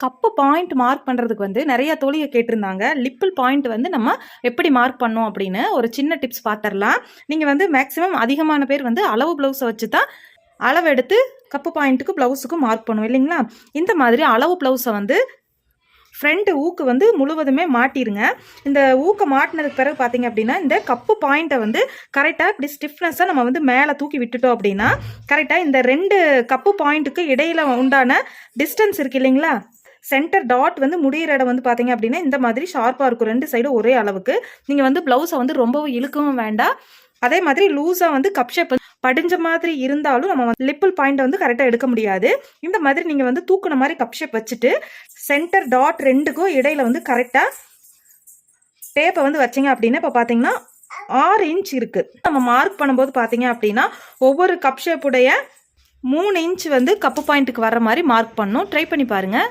Cup point mark பண்ணுறதுக்கு வந்து நிறைய தோழியை கேட்டிருந்தாங்க. லிப்பிள் பாயிண்ட் வந்து நம்ம எப்படி மார்க் பண்ணோம் அப்படின்னு ஒரு சின்ன டிப்ஸ் பார்த்துடலாம். நீங்கள் வந்து மேக்ஸிமம் அதிகமான பேர் வந்து அளவு ப்ளவுஸை வச்சு தான் அளவு எடுத்து கப்பு பாயிண்ட்டுக்கு ப்ளவுஸுக்கும் மார்க் பண்ணுவோம் இல்லைங்களா? இந்த மாதிரி அளவு ப்ளவுஸை வந்து ஃப்ரண்ட் ஊக்கு வந்து முழுவதுமே மாட்டிருங்க. இந்த ஊக்க மாட்டினதுக்கு பிறகு பார்த்தீங்க அப்படின்னா இந்த கப்பு பாயிண்ட்டை வந்து கரெக்டாக இப்படி ஸ்டிஃப்னஸாக நம்ம வந்து மேலே தூக்கி விட்டுட்டோம் அப்படின்னா கரெக்டாக இந்த 2 கப்பு பாயிண்ட்டுக்கு இடையில உண்டான டிஸ்டன்ஸ் இருக்கு இல்லைங்களா? சென்டர் டாட் வந்து முடிகிற இடம் வந்து பார்த்தீங்க அப்படின்னா இந்த மாதிரி ஷார்ப்பாக இருக்கும். 2 சைடும் ஒரே அளவுக்கு. நீங்கள் வந்து ப்ளவுஸை வந்து ரொம்பவும் இழுக்கவும் வேண்டாம். அதே மாதிரி லூஸாக வந்து கப் ஷேப் படிஞ்ச மாதிரி இருந்தாலும் நம்ம வந்து லிப்பிள் பாயிண்ட் வந்து கரெக்டாக எடுக்க முடியாது. இந்த மாதிரி நீங்கள் வந்து தூக்குன மாதிரி கப் ஷேப் வச்சுட்டு சென்டர் டாட் 2க்கும் இடையில வந்து கரெக்டாக டேப்பை வந்து வச்சிங்க அப்படின்னா இப்போ பார்த்தீங்கன்னா 6 இன்ச் இருக்குது. நம்ம மார்க் பண்ணும்போது பார்த்தீங்க அப்படின்னா ஒவ்வொரு கப் ஷேப்புடைய 3 இன்ச் வந்து கப்பு பாயிண்ட்டுக்கு வர மாதிரி மார்க் பண்ணணும். ட்ரை பண்ணி பாருங்கள்.